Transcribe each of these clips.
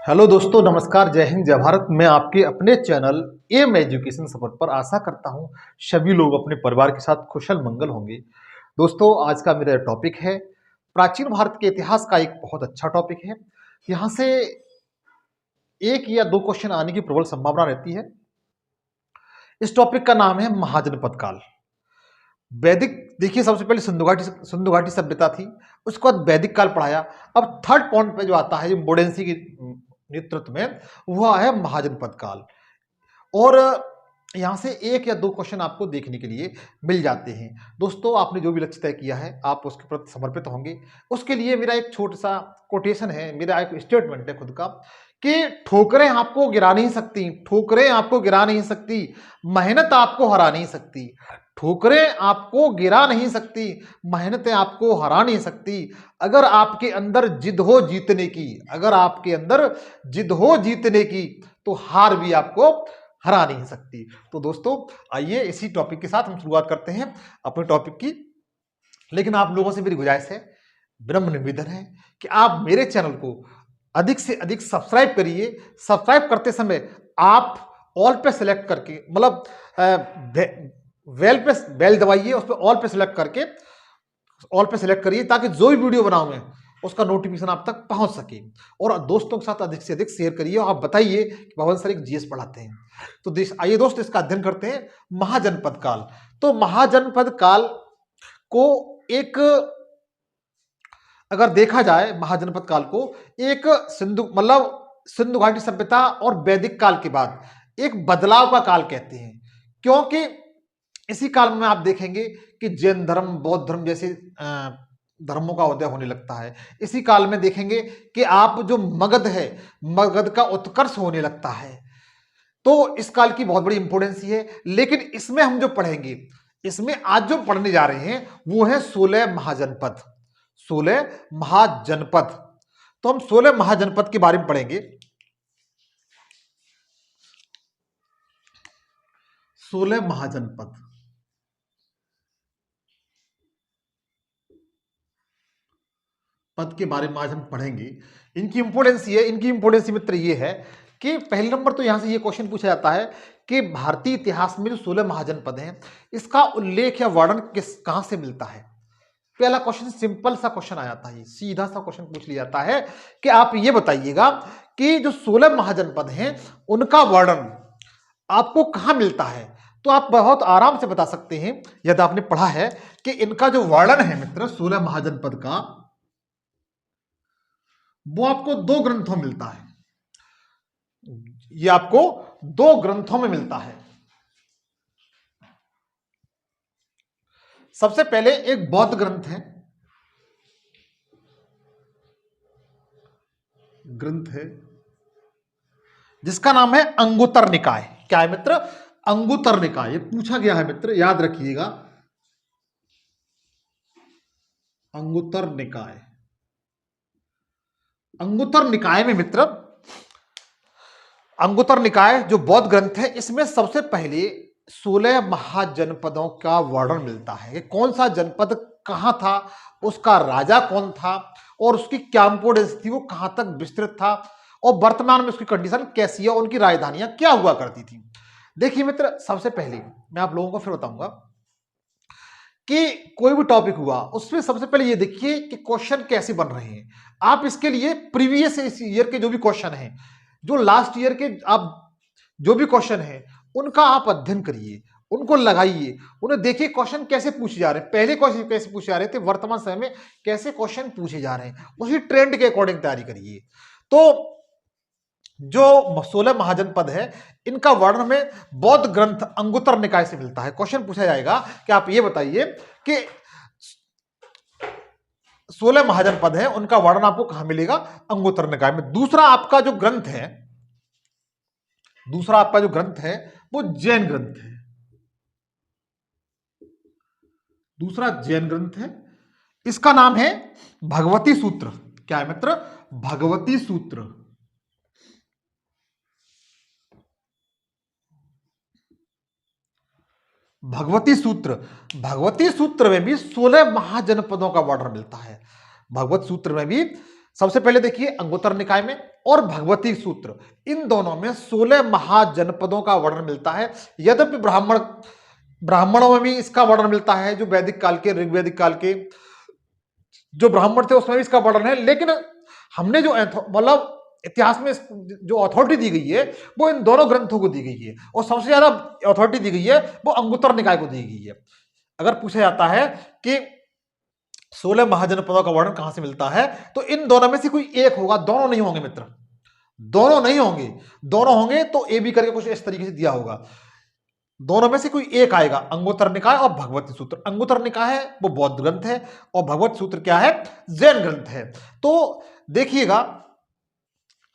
Hello दोस्तों, नमस्कार, जय हिंद, जय भारत। मैं आपके अपने चैनल एम एजुकेशन सफर पर आशा करता हूं सभी लोग अपने परिवार के साथ कुशल मंगल होंगे। दोस्तों, आज का मेरा टॉपिक है प्राचीन भारत के इतिहास का एक बहुत अच्छा टॉपिक है। यहाँ से एक या दो क्वेश्चन आने की प्रबल संभावना रहती है। इस टॉपिक का नाम है महाजनपद काल। वैदिक, देखिए, सबसे पहले सिंधु घाटी सभ्यता थी, उसके बाद वैदिक काल पढ़ाया। अब थर्ड पॉइंट पे जो आता है, जो मोडेंसी के नेतृत्व में, वह है महाजनपद काल। और यहाँ से एक या दो क्वेश्चन आपको देखने के लिए मिल जाते हैं। दोस्तों, आपने जो भी लक्ष्य तय किया है, आप उसके प्रति समर्पित होंगे। उसके लिए मेरा एक छोटा सा कोटेशन है, मेरा एक स्टेटमेंट है खुद का, कि ठोकरें आपको गिरा नहीं सकती, ठोकरें आपको गिरा नहीं सकती, मेहनत आपको हरा नहीं सकती। ठोकरें आपको गिरा नहीं सकती, मेहनतें आपको हरा नहीं सकती। अगर आपके अंदर जिद हो जीतने की, अगर आपके अंदर जिद हो जीतने की, तो हार भी आपको हरा नहीं सकती। तो दोस्तों, आइए इसी टॉपिक के साथ हम शुरुआत करते हैं अपने टॉपिक की। लेकिन आप लोगों से मेरी गुजारिश है, विनम्र निवेदन है कि आप मेरे चैनल को अधिक से अधिक सब्सक्राइब करिए। सब्सक्राइब करते समय आप ऑल पे सिलेक्ट करके, मतलब बेल दबाइए, उस पर ऑल पे सिलेक्ट करके ऑल पे सिलेक्ट करिए, ताकि जो भी वीडियो बनाऊं मैं, उसका नोटिफिकेशन आप तक पहुंच सके। और दोस्तों के साथ अधिक से अधिक शेयर करिए। और आप बताइए कि पवन सर एक जीएस पढ़ाते हैं, तो आइए दोस्त, इसका अध्ययन करते हैं। महाजनपद काल। तो महाजनपद काल को एक, अगर देखा जाए महाजनपद काल को, एक सिंधु घाटी सभ्यता और वैदिक काल के बाद एक बदलाव का काल कहते हैं। क्योंकि इसी काल में आप देखेंगे कि जैन धर्म, बौद्ध धर्म जैसे धर्मों का उदय होने लगता है। इसी काल में देखेंगे कि आप जो मगध है, मगध का उत्कर्ष होने लगता है। तो इस काल की बहुत बड़ी इंपोर्टेंस है। लेकिन इसमें हम जो पढ़ेंगे, इसमें आज जो पढ़ने जा रहे हैं, वो है 16 महाजनपद। 16 महाजनपद। तो हम 16 महाजनपद के बारे में पढ़ेंगे। 16 महाजनपद पद के बारे में आज हम पढ़ेंगे। इनकी इंपोर्टेंस ये, इनकी इंपोर्टेंस मित्र ये है कि पहले नंबर तो यहां से ये क्वेश्चन पूछा जाता है कि भारतीय इतिहास में जो 16 महाजनपद हैं, इसका उल्लेख या वर्णन कहां से मिलता है। पहला क्वेश्चन सिंपल सा क्वेश्चन आ जाता है, सीधा सा क्वेश्चन पूछ लिया जाता है कि आप ये बताइएगा कि जो 16 महाजनपद हैं, उनका वर्णन आपको कहां मिलता है। तो आप बहुत आराम से बता सकते हैं, यदि आपने पढ़ा है, कि इनका जो वर्णन है मित्र 16 महाजनपद का, वो आपको दो ग्रंथों में मिलता है। ये आपको दो ग्रंथों में मिलता है। सबसे पहले एक बौद्ध ग्रंथ है, जिसका नाम है अंगुत्तर निकाय। क्या है मित्र? अंगुत्तर निकाय। ये पूछा गया है मित्र, याद रखिएगा, अंगुत्तर निकाय। अंगुत्तर निकाय में मित्र, अंगुत्तर निकाय जो बौद्ध ग्रंथ है, इसमें सबसे पहले 16 महाजनपदों का वर्णन मिलता है कि कौन सा जनपद कहां था, उसका राजा कौन था, और उसकी क्या इंपोर्टेंस थी, वो कहां तक विस्तृत था, और वर्तमान में उसकी कंडीशन कैसी है, उनकी राजधानियां क्या हुआ करती थी। देखिए मित्र, सबसे पहले मैं आप लोगों को फिर बताऊंगा कि कोई भी टॉपिक हुआ, उसमें सबसे पहले ये देखिए कि क्वेश्चन कैसे बन रहे हैं। आप इसके लिए प्रीवियस ईयर के जो भी क्वेश्चन हैं, जो लास्ट ईयर के आप जो भी क्वेश्चन हैं, उनका आप अध्ययन करिए, उनको लगाइए, उन्हें देखिए क्वेश्चन कैसे पूछे जा रहे हैं, पहले क्वेश्चन कैसे पूछे जा रहे थे, वर्तमान समय में कैसे क्वेश्चन पूछे जा रहे हैं, उसी ट्रेंड के अकॉर्डिंग तैयारी करिए। तो जो 16 महाजनपद है, इनका वर्णन में बौद्ध ग्रंथ अंगुत्तर निकाय से मिलता है। क्वेश्चन पूछा जाएगा कि आप ये बताइए कि 16 महाजनपद है, उनका वर्णन आपको कहां मिलेगा? अंगुत्तर निकाय में। दूसरा आपका जो ग्रंथ है, दूसरा आपका जो ग्रंथ है, वो जैन ग्रंथ है। दूसरा जैन ग्रंथ है, इसका नाम है भगवती सूत्र। क्या है मित्र? भगवती सूत्र। भगवती सूत्र। भगवती सूत्र में भी 16 महाजनपदों का वर्णन मिलता है। भगवत सूत्र में भी सबसे पहले देखिए अंगुत्तर निकाय में और भगवती सूत्र, इन दोनों में 16 महाजनपदों का वर्णन मिलता है। यद्यपि ब्राह्मणों में भी इसका वर्णन मिलता है, जो वैदिक काल के, ऋग्वैदिक काल के जो ब्राह्मण थे उसमें भी इसका वर्णन है, लेकिन हमने जो मतलब इतिहास में जो अथॉरिटी दी गई है वो इन दोनों ग्रंथों को दी गई है, और सबसे ज्यादा अथॉरिटी दी गई है वो अंगुत्तर निकाय को दी गई है। अगर पूछा जाता है कि 16 महाजनपदों का वर्णन कहां से मिलता है, तो इन दोनों में से कोई एक होगा, दोनों नहीं होंगे मित्र, दोनों नहीं होंगे। दोनों होंगे तो ए बी करके कुछ इस तरीके से दिया होगा, दोनों में से कोई एक आएगा, अंगुत्तर निकाय और भगवती सूत्र। अंगुत्तर निकाय है वो बौद्ध ग्रंथ है, और भगवत सूत्र क्या है, जैन ग्रंथ है। तो देखिएगा,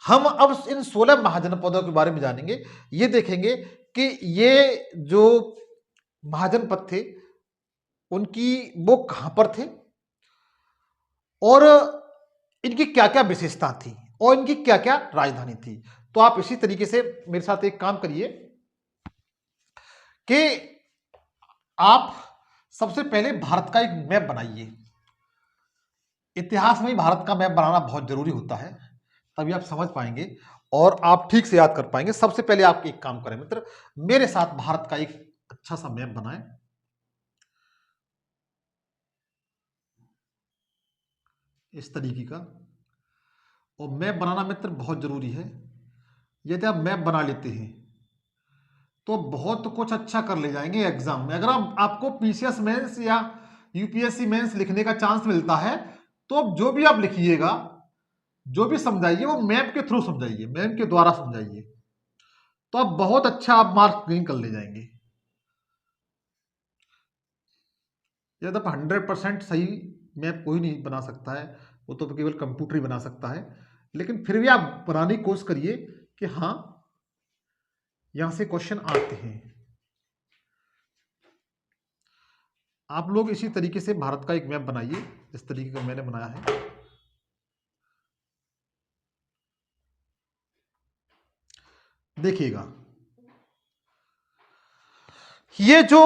हम अब इन 16 महाजनपदों के बारे में जानेंगे। ये देखेंगे कि ये जो महाजनपद थे उनकी वो कहां पर थे, और इनकी क्या क्या विशेषता थी, और इनकी क्या क्या राजधानी थी। तो आप इसी तरीके से मेरे साथ एक काम करिए कि आप सबसे पहले भारत का एक मैप बनाइए। इतिहास में ही भारत का मैप बनाना बहुत जरूरी होता है, तभी आप समझ पाएंगे और आप ठीक से याद कर पाएंगे। सबसे पहले आप एक काम करें मित्र, मेरे साथ भारत का एक अच्छा सा मैप बनाएं। इस तरीके का, और मैप बनाना मित्र बहुत जरूरी है। यदि आप मैप बना लेते हैं तो बहुत कुछ अच्छा कर ले जाएंगे एग्जाम में। अगर आपको पीसीएस मेंस या यूपीएससी मेंस लिखने का चांस मिलता है, तो जो भी आप लिखिएगा, जो भी समझाइए वो मैप के थ्रू समझाइए, मैप के द्वारा समझाइए, तो आप बहुत अच्छा आप मार्क्स गेन कर ले जाएंगे। यदि आप 100% सही मैप कोई नहीं बना सकता है, वो तो केवल कंप्यूटर ही बना सकता है, लेकिन फिर भी आप बनाने की कोशिश करिए कि हाँ यहां से क्वेश्चन आते हैं। आप लोग इसी तरीके से भारत का एक मैप बनाइए, इस तरीके का मैंने बनाया है। देखिएगा, ये जो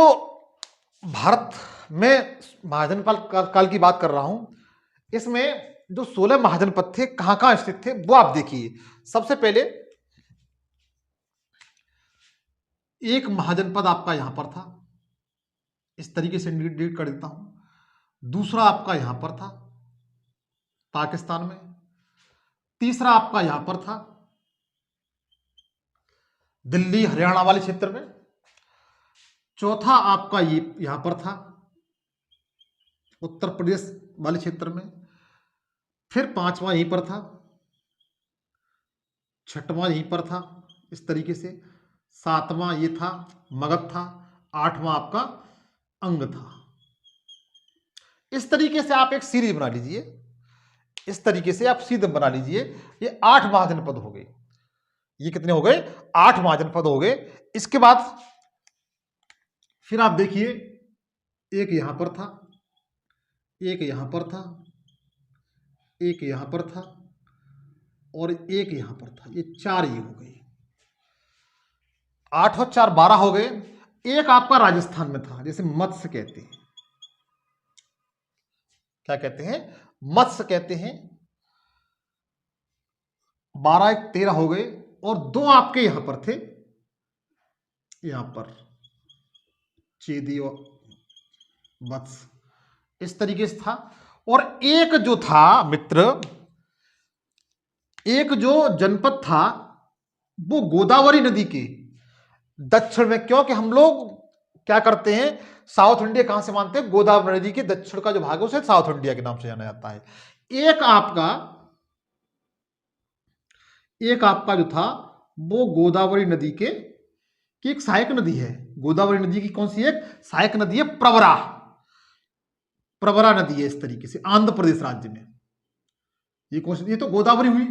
भारत में महाजनपद काल की बात कर रहा हूं, इसमें जो 16 महाजनपद थे कहां कहां स्थित थे वो आप देखिए। सबसे पहले एक महाजनपद आपका यहां पर था, इस तरीके से इंडिकेट कर देता हूं। दूसरा आपका यहां पर था पाकिस्तान में। तीसरा आपका यहां पर था दिल्ली हरियाणा वाले क्षेत्र में। चौथा आपका ये यहां पर था उत्तर प्रदेश वाले क्षेत्र में। फिर पांचवा यहीं पर था, छठवां यहीं पर था इस तरीके से, सातवां ये था मगध था, आठवां आपका अंग था। इस तरीके से आप एक सीरीज बना लीजिए, इस तरीके से आप सीधे बना लीजिए। ये 8 महाजनपद हो गए। ये कितने हो गए, 8 महाजनपद हो गए। इसके बाद फिर आप देखिए, एक यहां पर था, एक यहां पर था, एक यहां पर था, और एक यहां पर था। ये 4 ये हो गए, 8 और 4 12 हो गए। एक आपका राजस्थान में था, जैसे मत्स्य कहते हैं, क्या कहते हैं, मत्स्य कहते हैं। 12 एक 13 हो गए, और 2 आपके यहां पर थे, यहां पर चेदी और वत्स, इस तरीके से था। और एक जो था मित्र, एक जो जनपद था वो गोदावरी नदी के दक्षिण में, क्योंकि हम लोग क्या करते हैं, साउथ इंडिया कहां से मानते हैं, गोदावरी नदी के दक्षिण का जो भाग है उसे साउथ इंडिया के नाम से जाना जाता है। एक आपका जो था वो गोदावरी नदी की एक सहायक नदी है। गोदावरी नदी की कौन सी एक सहायक नदी है, प्रवरा, प्रवरा नदी है इस तरीके से, आंध्र प्रदेश राज्य में। ये कौन सी, ये तो गोदावरी हुई,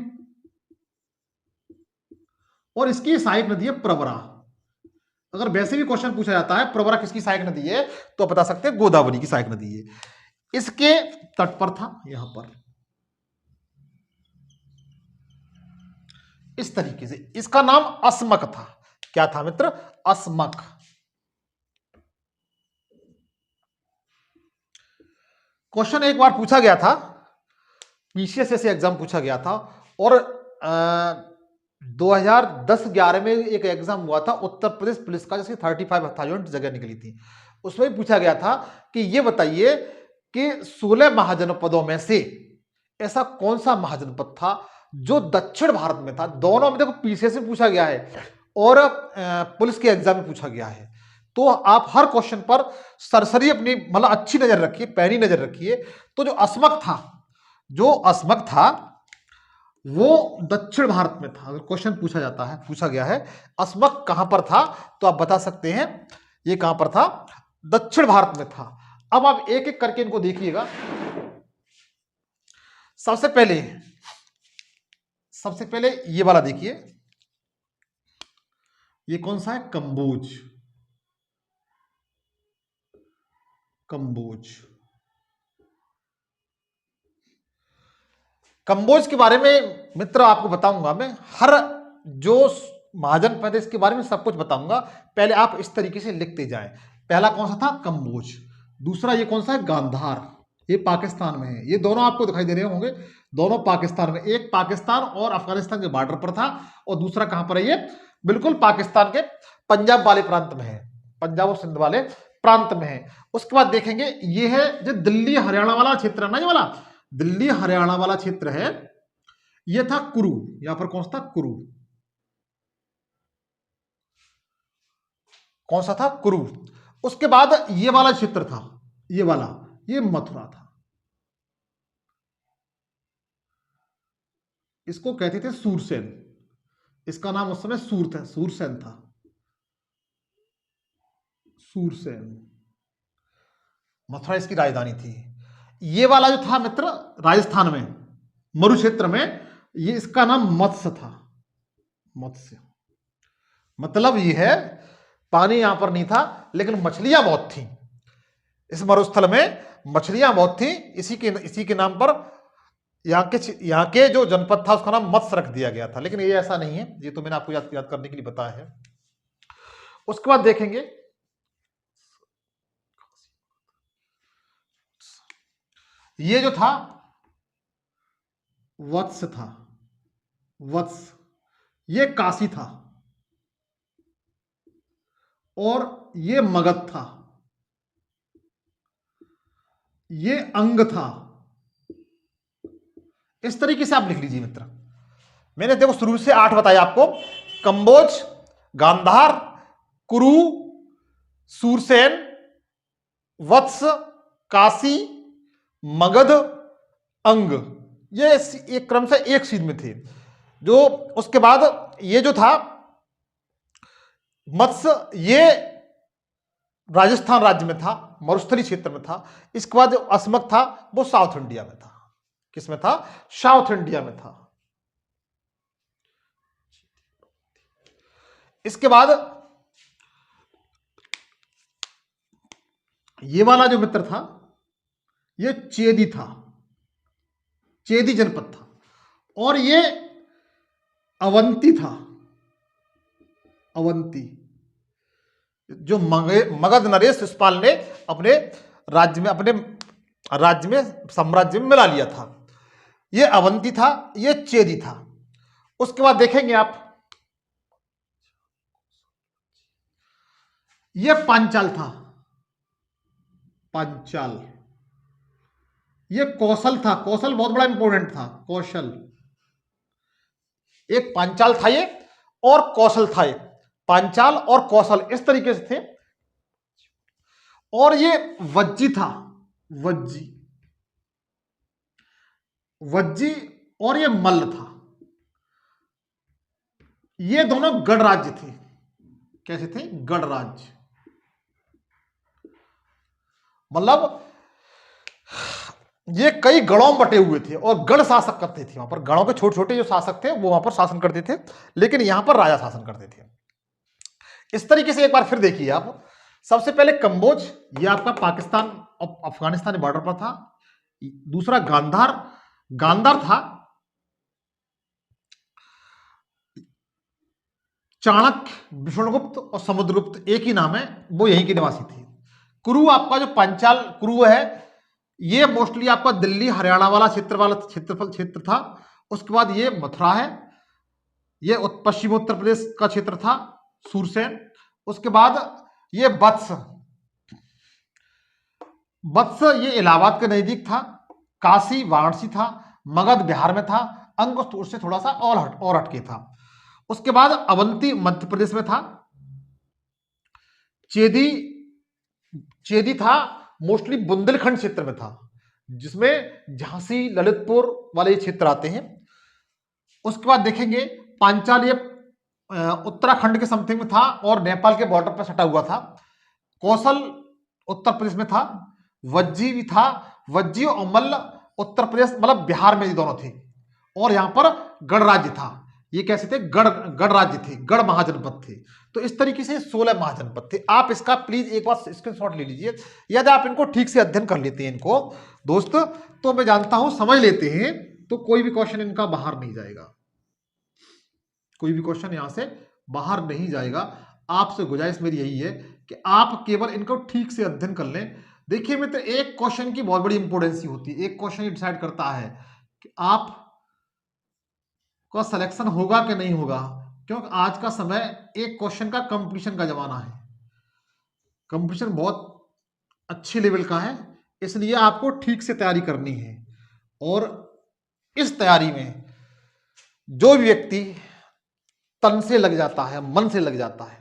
और इसकी सहायक नदी है प्रवरा। अगर वैसे भी क्वेश्चन पूछा जाता है प्रवरा किसकी सहायक नदी है, तो बता सकते हैं गोदावरी की सहायक नदी है। इसके तट पर था, यहां पर इस तरीके से। इसका नाम अस्मक था। क्या था मित्र, अस्मक। क्वेश्चन एक बार पूछा गया था, पीसीएस से एग्जाम पूछा गया था, और 2010-11 में एक एग्जाम हुआ था उत्तर प्रदेश पुलिस का, जिसकी 35,000 जगह निकली थी। उसमें पूछा गया था कि ये बताइए कि 16 महाजनपदों में से ऐसा कौन सा महाजनपद था जो दक्षिण भारत में था। दोनों में देखो पीछे से पूछा गया है और पुलिस के एग्जाम में पूछा गया है। तो आप हर क्वेश्चन पर सरसरी अपनी मतलब अच्छी नजर रखिए, पैनी नजर रखिए। तो जो अस्मक था वो दक्षिण भारत में था। अगर क्वेश्चन पूछा गया है अस्मक कहां पर था, तो आप बता सकते हैं ये कहां पर था, दक्षिण भारत में था। अब आप एक एक करके इनको देखिएगा। सबसे पहले ये वाला देखिए, ये कौन सा है, कंबोज। कंबोज के बारे में मित्र आपको बताऊंगा मैं, हर जो महाजन प्रदेश के बारे में सब कुछ बताऊंगा। पहले आप इस तरीके से लिखते जाएं। पहला कौन सा था, कंबोज। दूसरा ये कौन सा है, गांधार, ये पाकिस्तान में है। ये दोनों आपको दिखाई दे रहे होंगे, दोनों पाकिस्तान में। एक पाकिस्तान और अफगानिस्तान के बॉर्डर पर था और दूसरा कहां पर है, ये बिल्कुल पाकिस्तान के पंजाब वाले प्रांत में है, पंजाब और सिंध वाले प्रांत में है। उसके बाद देखेंगे ये है जो दिल्ली हरियाणा वाला क्षेत्र है ना, ये वाला दिल्ली हरियाणा वाला क्षेत्र है, ये था कुरु। यहां पर कौन सा था, कुरु। कौन सा था, कुरु। उसके बाद ये वाला क्षेत्र था, ये वाला, ये मथुरा था। इसको कहते थे सूरसेन, इसका नाम उस समय सूरसेन था, सूरसेन। मथुरा इसकी राजधानी थी। ये वाला जो था मित्र राजस्थान में मरु क्षेत्र में, ये इसका नाम मत्स्य था, मत्स्य। मतलब ये है पानी यहां पर नहीं था लेकिन मछलियां बहुत थी। इस मरुस्थल में मछलियां बहुत थी, इसी के नाम पर यहाँ के जो जनपद था उसका नाम मत्स्य रख दिया गया था। लेकिन ये ऐसा नहीं है, ये तो मैंने आपको याद करने के लिए बताया है। उसके बाद देखेंगे ये जो था वत्स था, वत्स, ये काशी था और ये मगध था, ये अंग था। इस तरीके से आप लिख लीजिए मित्र। मैंने देखो शुरू से 8 बताया आपको, कंबोज, गांधार, कुरु, सूरसेन, वत्स, काशी, मगध, अंग, ये एक क्रम से एक सीध में थे। जो उसके बाद ये जो था मत्स्य, ये राजस्थान राज्य में था, मरुस्थली क्षेत्र में था। इसके बाद जो अस्मक था वो साउथ इंडिया में था। किसमें था, साउथ इंडिया में था। इसके बाद ये वाला जो मित्र था ये चेदी था, चेदी जनपद था। और ये अवंती था, अवंती, जो मगध नरेश शिशुपाल ने अपने राज्य में साम्राज्य में मिला लिया था। ये अवंती था, ये चेदी था। उसके बाद देखेंगे आप ये पांचाल था, पांचाल। ये कौशल था, कौशल बहुत बड़ा इंपॉर्टेंट था, कौशल। एक पांचाल था ये और कौशल था ये, पांचाल और कौशल इस तरीके से थे। और ये वज्जी था, वज्जी, वज्जी, और ये मल्ल था। ये दोनों गढ़ राज्य थे। कैसे थे, गढ़ राज्य। मतलब ये कई गढ़ों में बटे हुए थे और गढ़ शासक करते थे। वहां पर गढ़ों के छोटे छोटे जो शासक थे वो वहां पर शासन करते थे, लेकिन यहां पर राजा शासन करते थे। इस तरीके से एक बार फिर देखिए आप। सबसे पहले कंबोज, ये आपका पाकिस्तान और अफगानिस्तान के बॉर्डर पर था। दूसरा गांधार, गांधार था चाणक्य, विष्णुगुप्त और समुद्रगुप्त एक ही नाम है, वो यहीं के निवासी थे। कुरु आपका जो पांचाल कुरु है, ये मोस्टली आपका दिल्ली हरियाणा वाला क्षेत्र था। उसके बाद ये मथुरा है ये पश्चिमी उत्तर प्रदेश का क्षेत्र था, सूरसेन। उसके बाद ये वत्स, वत्स ये इलाहाबाद के नजदीक था। काशी वाराणसी था। मगध बिहार में था। अंगुष्ठ उससे थोड़ा सा और हटके था। उसके बाद अवंती मध्य प्रदेश में था। चेदी, चेदी था मोस्टली बुंदेलखंड क्षेत्र में था, जिसमें झांसी ललितपुर वाले क्षेत्र आते हैं। उसके बाद देखेंगे पांचाल, ये उत्तराखंड के समथिंग में था और नेपाल के बॉर्डर पर सटा हुआ था। कौशल उत्तर प्रदेश में था। वज्जी भी था। वज्जी और मल्ल उत्तर प्रदेश, मतलब बिहार में ये दोनों थे। और यहां पर गढ़ राज्य था। ये कैसे थे? गढ़ गढ़ राज्य थे, गढ़ महाजनपद थे। तो इस तरीके से 16 महाजनपद थे। आप इसका प्लीज एक बार स्क्रीनशॉट ले लीजिए। यदि आप इनको ठीक से अध्ययन कर लेते हैं इनको दोस्त, तो मैं जानता हूं समझ लेते हैं, तो कोई भी क्वेश्चन इनका बाहर नहीं जाएगा। कोई भी क्वेश्चन यहां से बाहर नहीं जाएगा। आपसे गुजारिश मेरी यही है कि आप केवल इनको ठीक से अध्ययन कर लें। देखिए मित्र, एक क्वेश्चन की बहुत बड़ी इंपोर्टेंसी होती है। एक क्वेश्चन डिसाइड करता है कि आप का सिलेक्शन होगा कि नहीं होगा। क्योंकि आज का समय एक क्वेश्चन का कंपटीशन का जमाना है। कंपटीशन बहुत अच्छे लेवल का है, इसलिए आपको ठीक से तैयारी करनी है। और इस तैयारी में जो भी व्यक्ति तन से लग जाता है, मन से लग जाता है,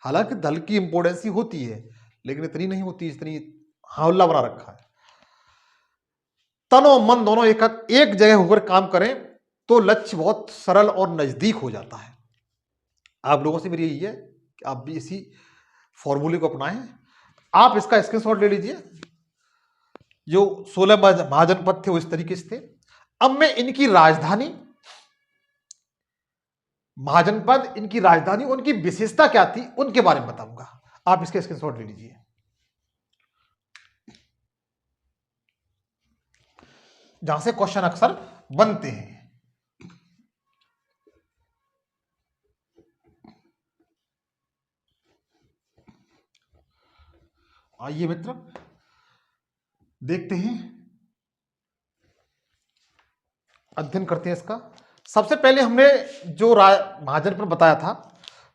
हालांकि दल की इंपोर्टेंसी होती है लेकिन इतनी नहीं होती जितनी हल्ला बना रखा है। तन और मन दोनों एक जगह होकर काम करें तो लक्ष्य बहुत सरल और नजदीक हो जाता है। आप लोगों से मेरी यही है कि आप भी इसी फॉर्मूले को अपनाएं। आप इसका स्क्रीनशॉट ले लीजिए। जो 16 महाजनपद थे वो इस तरीके से थे। अब मैं इनकी राजधानी, महाजनपद, इनकी राजधानी, उनकी विशेषता क्या थी, उनके बारे में बताऊंगा। आप इसके स्क्रीनशॉट ले लीजिए। जहां से क्वेश्चन अक्सर बनते हैं। आइए मित्र देखते हैं, अध्ययन करते हैं इसका। सबसे पहले हमने जो महाजनपद बताया था,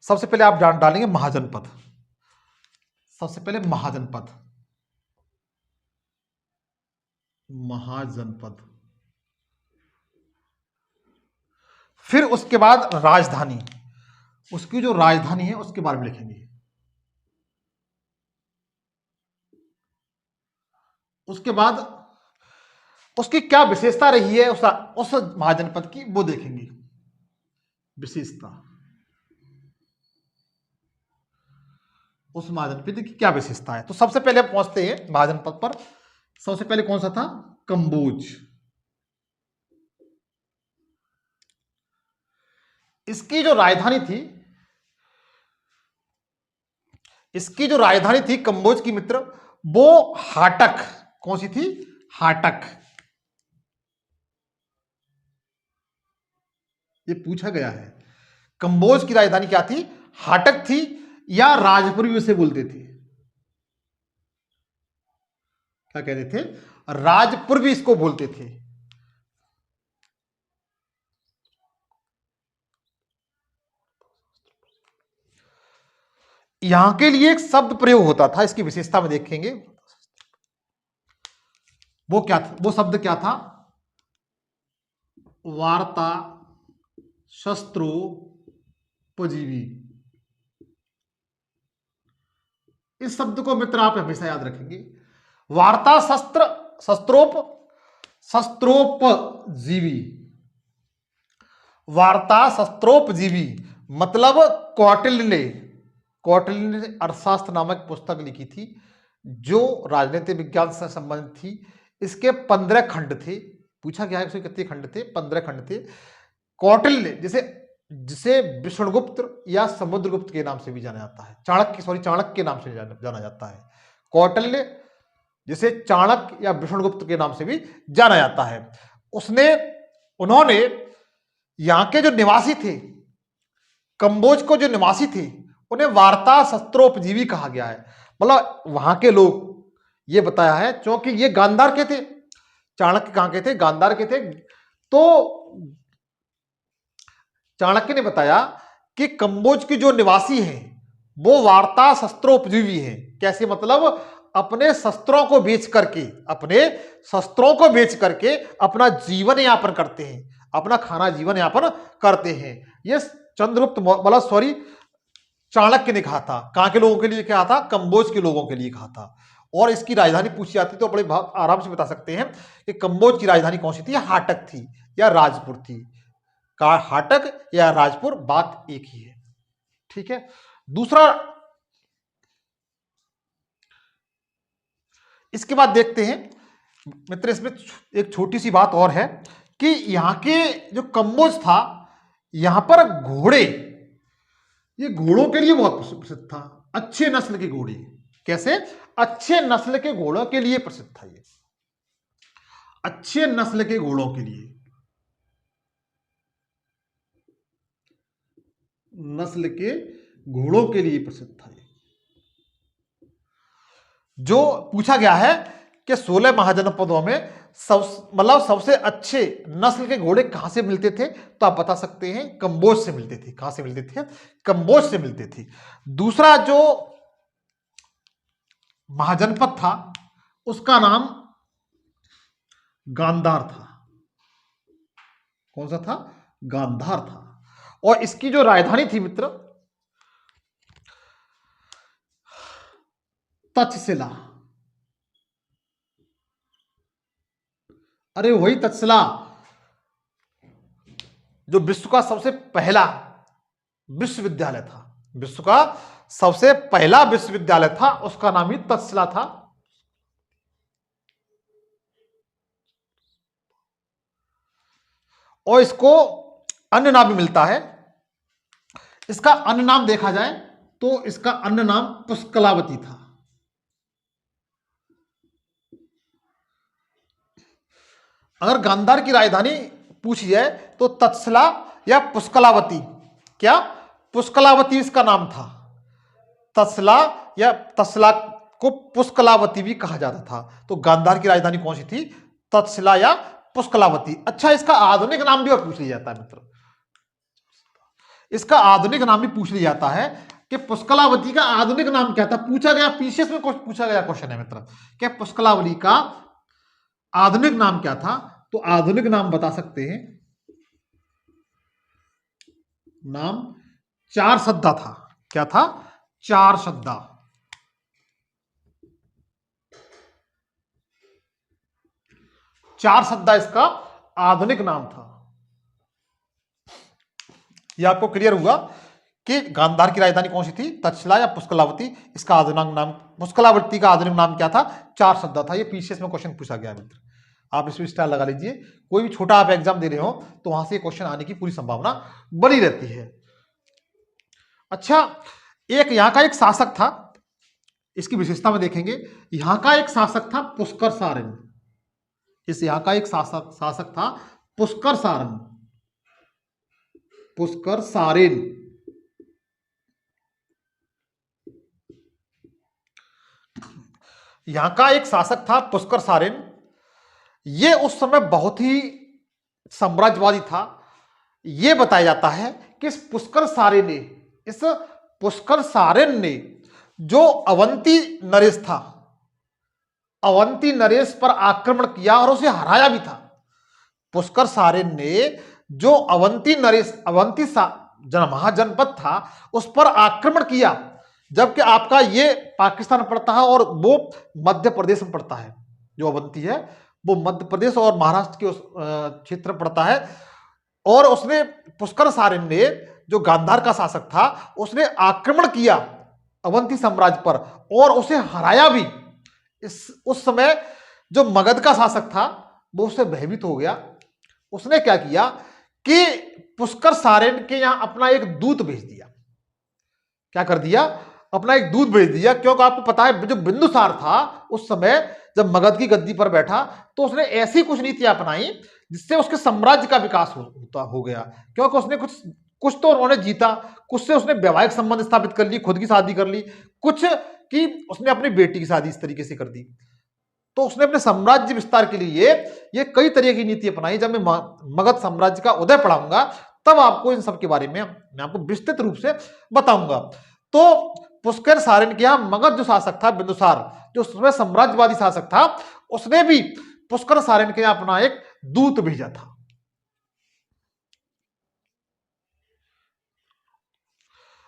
सबसे पहले आप जान डालेंगे महाजनपद। सबसे पहले महाजनपद, महाजनपद। फिर उसके बाद राजधानी, उसकी जो राजधानी है उसके बारे में लिखेंगे। उसके बाद उसकी क्या विशेषता रही है उस महाजनपद की, वो देखेंगे। विशेषता, उस महाजनपद की क्या विशेषता है। तो सबसे पहले हम पहुंचते हैं महाजनपद पर। सबसे पहले कौन सा था? कंबोज। इसकी जो राजधानी थी, इसकी जो राजधानी थी कंबोज की मित्र, वो हाटक। कौन सी थी? हाटक। ये पूछा गया है। कंबोज की राजधानी क्या थी? हाटक थी, या राजपुर भी उसे बोलते थे। क्या कहते थे? राजपुर भी इसको बोलते थे। यहां के लिए एक शब्द प्रयोग होता था, इसकी विशेषता में देखेंगे। वो क्या था? वो शब्द क्या था? वार्ता शस्त्रोपजीवी। इस शब्द को मित्र आप हमेशा याद रखेंगे। वार्ता शस्त्रोपजीवी। वार्ता शस्त्रोपजीवी मतलब कौटिल्य ने अर्थशास्त्र नामक पुस्तक लिखी थी, जो राजनीतिक विज्ञान से संबंधित थी। इसके 15 खंड थे। पूछा गया है इसके कितने खंड थे? 15 खंड थे। कौटिल्य जिसे विष्णुगुप्त या समुद्रगुप्त के नाम से भी जाना जाता है, चाणक्य के नाम से जाना जाता है। कौटिल्य जिसे चाणक्य या विष्णुगुप्त के नाम से भी जाना जाता है। उन्होंने यहां के जो निवासी थे, कंबोज को जो निवासी थे, उन्हें वार्ता शस्त्रोपजीवी कहा गया है। मतलब वहां के लोग, ये बताया है क्योंकि ये गांधार के थे। चाणक्य कहां के थे? गांधार के थे। तो चाणक्य ने बताया कि कंबोज के जो निवासी हैं वो वार्ता शस्त्रोपजीवी हैं। कैसे? मतलब अपने शस्त्रों को बेच करके, अपने शस्त्रों को बेच करके अपना जीवन यापन करते हैं, अपना खाना जीवन यापन करते हैं। ये चंद्रगुप्त मतलब सॉरी चाणक्य ने कहा था। कहां के लोगों के लिए कहा था? कंबोज के लोगों के लिए कहा था। और इसकी राजधानी पूछी जाती तो बड़े आराम से बता सकते हैं कि कंबोज की राजधानी कौन सी थी? हाटक थी या राजपुर थी। हाटक या राजपुर, बात एक ही है। ठीक है। दूसरा, इसके बाद देखते हैं मित्र, इसमें एक छोटी सी बात और है कि यहां के जो कंबोज था, यहां पर घोड़े, ये घोड़ों के लिए बहुत प्रसिद्ध था। अच्छे नस्ल के घोड़े। कैसे? अच्छे नस्ल के घोड़ों के लिए प्रसिद्ध था। ये अच्छे नस्ल के घोड़ों के लिए, नस्ल के घोड़ों के लिए प्रसिद्ध था। ये जो पूछा गया है कि 16 महाजनपदों में सबसे अच्छे नस्ल के घोड़े कहां से मिलते थे, तो आप बता सकते हैं कंबोज से मिलते थे। कहां से मिलते थे? कंबोज से मिलते थे। दूसरा जो महाजनपद था उसका नाम गांधार था। कौन सा था? गांधार था। और इसकी जो राजधानी थी मित्र, तक्षशिला। अरे वही तक्षशिला जो विश्व का सबसे पहला विश्वविद्यालय था। विश्व का सबसे पहला विश्वविद्यालय था, उसका नाम ही तक्षशिला था। और इसको अन्य नाम भी मिलता है। इसका अन्य नाम देखा जाए तो इसका अन्य नाम पुष्कलावती था। अगर गांधार की राजधानी पूछी जाए तो तक्षशिला या पुष्कलावती। क्या? पुष्कलावती इसका नाम था। तक्षशिला या तक्षशिला को पुष्कलावती भी कहा जाता था। तो गांधार की राजधानी कौन सी थी? तक्षशिला या पुष्कलावती। अच्छा, इसका आधुनिक नाम भी और पूछ लिया जाता है मित्र। इसका आधुनिक नाम भी पूछ लिया जाता है कि पुष्कलावती का आधुनिक नाम क्या था। पूछा गया, पीसीएस में पूछा गया क्वेश्चन है मित्र कि पुष्कलावती का आधुनिक नाम क्या था। तो आधुनिक नाम बता सकते हैं, नाम चार सद्दा था। क्या था? चार सद्दा। चार सद्दा इसका आधुनिक नाम था। यह आपको क्लियर हुआ कि गांधार की राजधानी कौन सी थी? तक्षशिला या पुष्कलावती। इसका आधुनिक नाम, पुष्कलावती का आधुनिक नाम क्या था? चार सद्दा था। ये पीसीएस में क्वेश्चन पूछा गया मित्र। आप इसमें स्टार लगा लीजिए। कोई भी छोटा आप एग्जाम दे रहे हो तो वहां से क्वेश्चन आने की पूरी संभावना बनी रहती है। अच्छा, एक यहां का एक शासक था, इसकी विशेषता में देखेंगे। यहां का एक शासक था पुष्कर सारन। इस यहां का एक शासक था पुष्कर सारन। पुष्कर सारेन। यहां का एक शासक था पुष्कर सारेन। यह उस समय बहुत ही साम्राज्यवादी था। यह बताया जाता है कि इस पुष्कर सारेन ने जो अवंती नरेश था, अवंती नरेश पर आक्रमण किया और उसे हराया भी था। पुष्कर सारेन ने जो अवंती नरेश, अवंती महाजनपद था, उस पर आक्रमण किया। जबकि आपका ये पाकिस्तान पड़ता है और वो मध्य प्रदेश में पड़ता है। जो अवंती है वो मध्य प्रदेश और महाराष्ट्र के उस क्षेत्र में पड़ता है। और उसने, पुष्कर सारेन ने, जो गांधार का शासक था, उसने आक्रमण किया अवंती साम्राज्य पर और उसे हराया भी। उस समय जो मगध का शासक था वो उससे भयभीत हो गया। उसने क्या किया कि पुष्कर सारेन के यहां अपना एक दूत भेज दिया। क्या कर दिया? अपना एक दूत भेज दिया। क्योंकि आपको पता है जो बिंदुसार था उस समय जब मगध की गद्दी पर बैठा तो उसने ऐसी कुछ नीति अपनाई जिससे उसके साम्राज्य का विकास हो गया। क्योंकि उसने कुछ तो उन्होंने जीता, कुछ से उसने वैवाहिक संबंध स्थापित कर ली, खुद की शादी कर ली, कुछ की उसने अपनी बेटी की शादी इस तरीके से कर दी। तो उसने अपने साम्राज्य विस्तार के लिए ये कई तरह की नीति अपनाई। जब मैं मगध साम्राज्य का उदय पढ़ाऊंगा तब आपको इन सब के बारे में मैं आपको विस्तृत रूप से बताऊंगा। तो पुष्कर सारण के यहां मगध जो शासक था बिंदुसार, जो उसमें साम्राज्यवादी शासक था, उसने भी पुष्कर सारण के यहां अपना एक दूत भेजा था।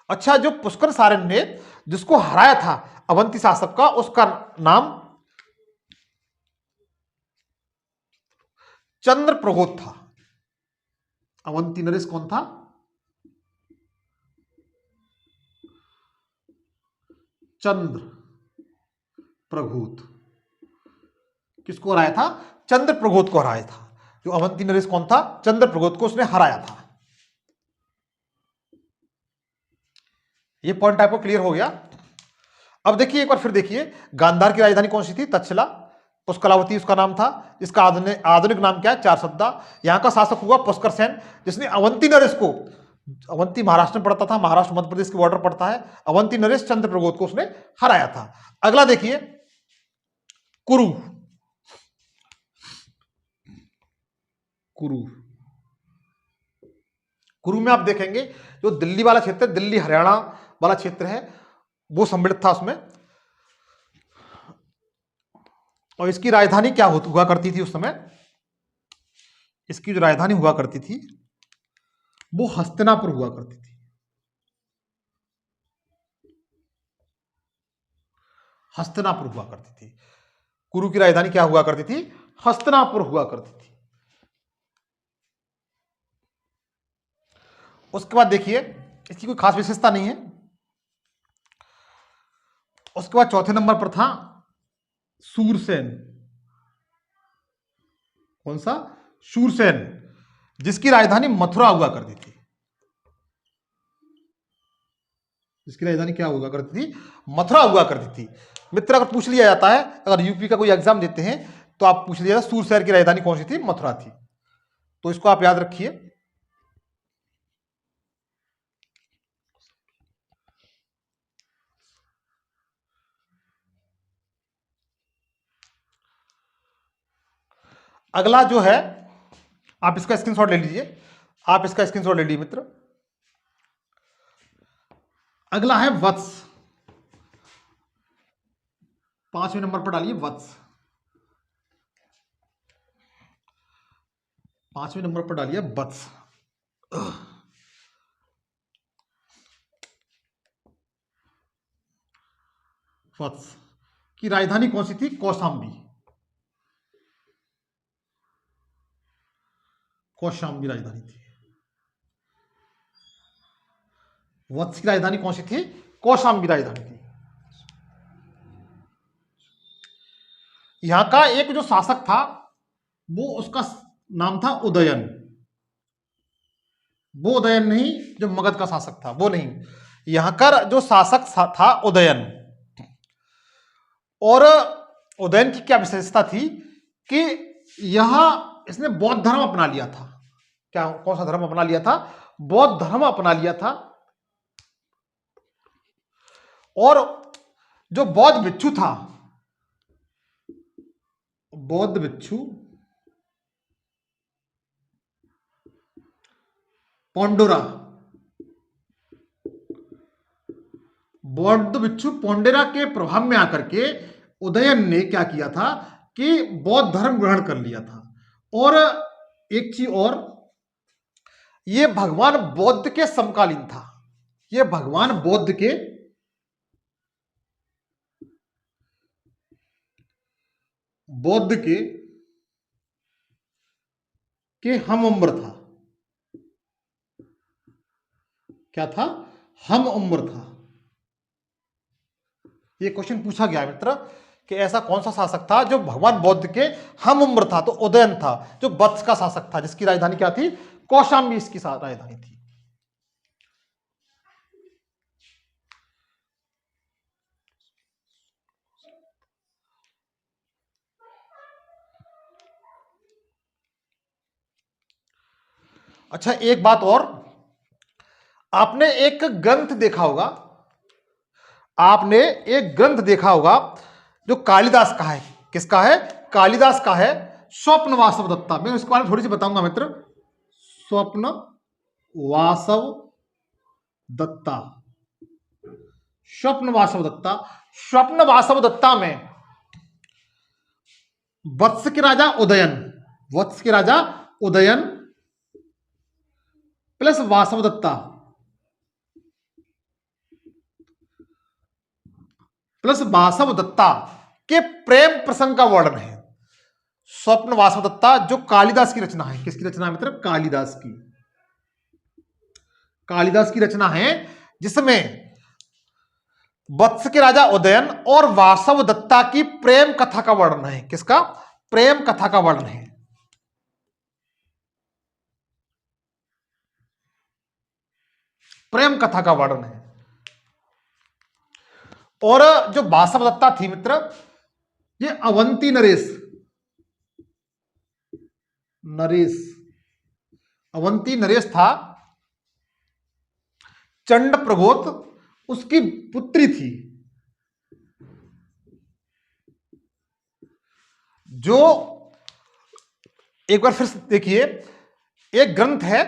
अच्छा, जो पुष्कर सारण ने जिसको हराया था अवंती शासक का, उसका नाम चंद्र प्रगोत था। अवंती नरेश कौन था? चंद्र प्रगोत। किसको हराया था? चंद्र प्रगोत को हराया था। जो अवंती नरेश कौन था? चंद्र प्रगोत को उसने हराया था। ये पॉइंट आपको क्लियर हो गया। अब देखिए, एक बार फिर देखिए, गांधार की राजधानी कौन सी थी? तक्षशिला। पुष्कलावती उसका नाम था, जिसका आधुनिक नाम क्या है? चारसद्दा। यहां का शासक हुआ पुष्कर सेन, जिसने अवंती नरेश को, अवंती महाराष्ट्र में पड़ता था, महाराष्ट्र मध्य प्रदेश के बॉर्डर पड़ता है, अवंती नरेश चंद्र प्रगोत को उसने हराया था। अगला देखिए, कुरु। कुरु कुरु में आप देखेंगे जो दिल्ली वाला क्षेत्र, दिल्ली हरियाणा वाला क्षेत्र है, वो सम्मिलित था उसमें। और इसकी राजधानी क्या हुआ करती थी उस समय? इसकी जो राजधानी हुआ करती थी वो हस्तिनापुर हुआ करती थी। हस्तिनापुर हुआ करती थी। कुरु की राजधानी क्या हुआ करती थी? हस्तिनापुर हुआ करती थी। उसके बाद देखिए, इसकी कोई खास विशेषता नहीं है। उसके बाद चौथे नंबर पर था सूरसेन। कौन सा? सूरसेन, जिसकी राजधानी मथुरा हुआ करती थी। जिसकी राजधानी क्या हुआ करती थी? मथुरा हुआ करती थी। मित्र, अगर पूछ लिया जाता है, अगर यूपी का कोई एग्जाम देते हैं तो आप पूछ लिया, सूरसेन की राजधानी कौन सी थी? मथुरा थी। तो इसको आप याद रखिए। अगला जो है, आप इसका स्क्रीनशॉट ले लीजिए। आप इसका स्क्रीनशॉट ले लीजिए मित्र। अगला है वत्स। 5वें नंबर पर डालिए वत्स। 5वें नंबर पर डालिए वत्स। वत्स की राजधानी कौन सी थी? कौशाम्बी। कौशाम्बी राजधानी थी। वत्स की राजधानी कौन सी थी? कौशाम्बी राजधानी थी। यहां का एक जो शासक था, वो उसका नाम था उदयन। वो उदयन नहीं जो मगध का शासक था, वो नहीं। यहां का जो शासक था उदयन। और उदयन की क्या विशेषता थी कि यहां इसने बौद्ध धर्म अपना लिया था। क्या, कौन सा धर्म अपना लिया था? बौद्ध धर्म अपना लिया था। और जो बौद्ध भिक्षु था, बौद्ध भिक्षु पोंडोरा, बौद्ध भिक्षु पोंडेरा के प्रभाव में आकर के उदयन ने क्या किया था कि बौद्ध धर्म ग्रहण कर लिया था। और एक चीज और, ये भगवान बौद्ध के समकालीन था। ये भगवान बौद्ध के हम उम्र था। क्या था? हम उम्र था। ये क्वेश्चन पूछा गया मित्र कि ऐसा कौन सा शासक था जो भगवान बौद्ध के हम उम्र था? तो उदयन था, जो वत्स का शासक था, जिसकी राजधानी क्या थी? कौशाम्बी इसकी राजधानी थी। अच्छा, एक बात और, आपने एक ग्रंथ देखा होगा, आपने एक ग्रंथ देखा होगा जो कालिदास का है। किसका है? कालिदास का है, स्वप्न वासव दत्ता। मैं इसके बारे में थोड़ी सी बताऊंगा मित्र। स्वप्न वासव दत्ता, स्वप्न वासव दत्ता। स्वप्न वासव दत्ता में वत्स के राजा उदयन, वत्स के राजा उदयन प्लस वासव दत्ता प्लस वासव दत्ता के प्रेम प्रसंग का वर्णन है। स्वप्न वासव दत्ता जो कालिदास की रचना है, किसकी रचना है मित्र? कालिदास की, कालिदास की रचना है, जिसमें वत्स के राजा उदयन और वासव दत्ता की प्रेम कथा का वर्णन है। किसका? प्रेम कथा का वर्णन है। प्रेम कथा का वर्णन है। और जो वासव दत्ता थी मित्र, ये अवंती नरेश, अवंती नरेश था, चंड प्रगोत उसकी पुत्री थी। जो एक बार फिर देखिए, एक ग्रंथ है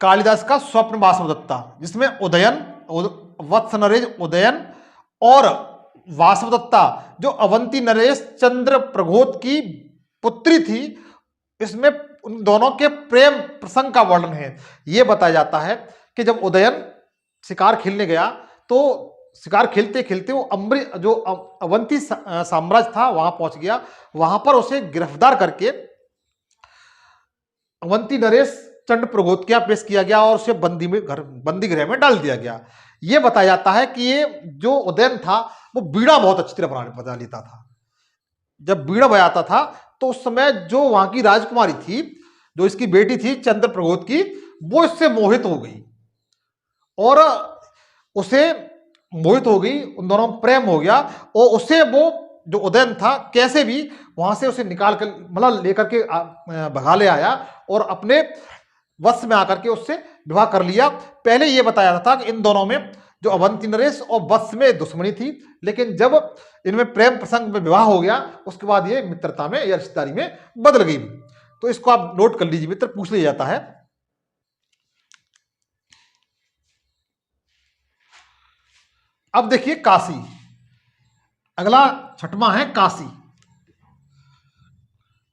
कालिदास का स्वप्न वासव दत्ता, जिसमें उदयन, वत्स नरेश उदयन और वासव दत्ता जो अवंती नरेश चंद्र प्रगोत की पुत्री थी, इसमें उन दोनों के प्रेम प्रसंग का वर्णन है। यह बताया जाता है कि जब उदयन शिकार खेलने गया तो शिकार खेलते खेलते वो जो अवंती साम्राज्य था वहां पहुंच गया। वहां पर उसे गिरफ्तार करके अवंती नरेश चंड प्रगोत क्या पेश किया गया और उसे बंदी गृह में डाल दिया गया। यह बताया जाता है कि ये जो उदयन था वो बीड़ा बहुत अच्छी तरह बजा लेता था। जब बीड़ा बजाता था तो उस समय जो वहां की राजकुमारी थी, जो इसकी बेटी थी चंद्र प्रगोत की, वो इससे मोहित हो गई और उसे मोहित हो गई, उन दोनों में प्रेम हो गया और उसे वो जो उदयन था कैसे भी वहां से उसे निकाल कर मतलब लेकर के भगा ले आया और अपने वश में आकर के उससे विवाह कर लिया। पहले यह बताया जाता था कि इन दोनों में जो अवंती नरेश और वत्स में दुश्मनी थी, लेकिन जब इनमें प्रेम प्रसंग में विवाह हो गया उसके बाद ये मित्रता में या रिश्तेदारी में बदल गई। तो इसको आप नोट कर लीजिए मित्र, पूछ लिया जाता है। अब देखिए काशी, अगला छठवां है काशी।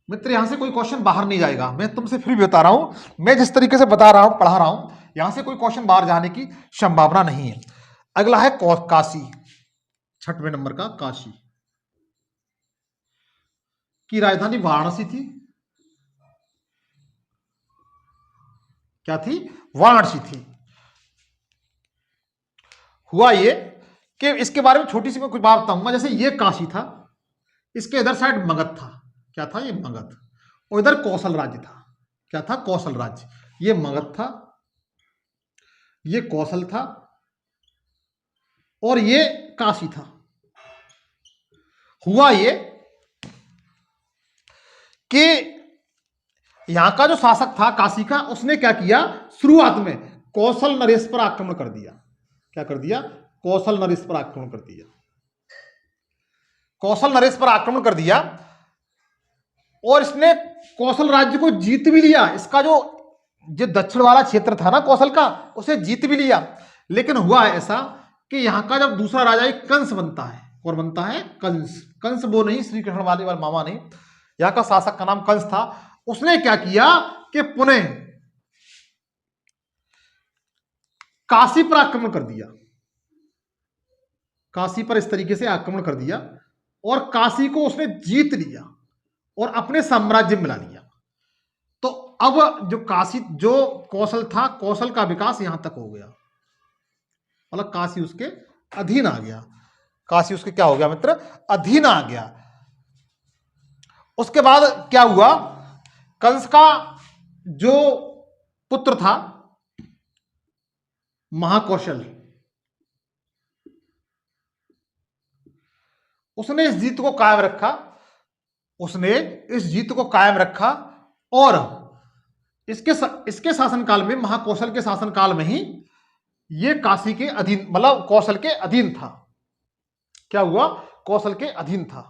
मित्र यहां से कोई क्वेश्चन बाहर नहीं जाएगा, मैं तुमसे फिर भी बता रहा हूं, मैं जिस तरीके से बता रहा हूं पढ़ा रहा हूं, यहां से कोई क्वेश्चन बाहर जाने की संभावना नहीं है। अगला है काशी, छठवें नंबर का काशी की राजधानी वाराणसी थी। क्या थी? वाराणसी थी। हुआ ये कि इसके बारे में छोटी सी मैं कुछ बात बताऊंगा। जैसे ये काशी था, इसके इधर साइड मगध था। क्या था? ये मगध। और इधर कौशल राज्य था। क्या था? कौशल राज्य। ये मगध था, ये कौशल था और ये काशी था। हुआ ये कि यहां का जो शासक था काशी का, उसने क्या किया, शुरुआत में कौशल नरेश पर आक्रमण कर दिया। क्या कर दिया? कौशल नरेश पर आक्रमण कर दिया। कौशल नरेश पर आक्रमण कर दिया और इसने कौशल राज्य को जीत भी लिया। इसका जो दक्षिण वाला क्षेत्र था ना कौशल का, उसे जीत भी लिया। लेकिन हुआ है ऐसा कि यहां का जब दूसरा राजा एक कंस बनता है, और बनता है कंस। कंस वो नहीं, श्री कृष्ण वाले मामा नहीं, यहां का शासक का नाम कंस था। उसने क्या किया कि पुनः काशी पर आक्रमण कर दिया। काशी पर इस तरीके से आक्रमण कर दिया और काशी को उसने जीत लिया और अपने साम्राज्य में मिला लिया। तो अब जो काशी, जो कौशल था, कौशल का विकास यहां तक हो गया, मतलब काशी उसके अधीन आ गया। काशी उसके क्या हो गया मित्र? अधीन आ गया। उसके बाद क्या हुआ, कंस का जो पुत्र था महाकौशल, उसने इस जीत को कायम रखा। उसने इस जीत को कायम रखा और इसके शासनकाल में, महाकौशल के शासनकाल में ही ये काशी के अधीन, मतलब कौशल के अधीन था। क्या हुआ? कौशल के अधीन था।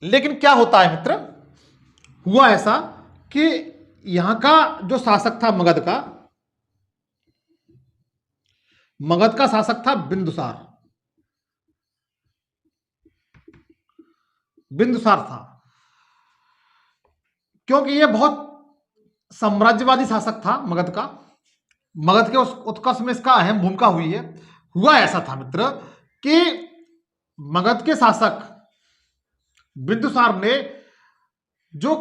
लेकिन क्या होता है मित्र, हुआ ऐसा कि यहां का जो शासक था मगध का शासक था बिंदुसार। बिंदुसार था क्योंकि यह बहुत साम्राज्यवादी शासक था मगध का। मगध के उस उत्कर्ष में इसका अहम भूमिका हुई है। हुआ ऐसा था मित्र कि मगध के शासक बिंदुसार ने जो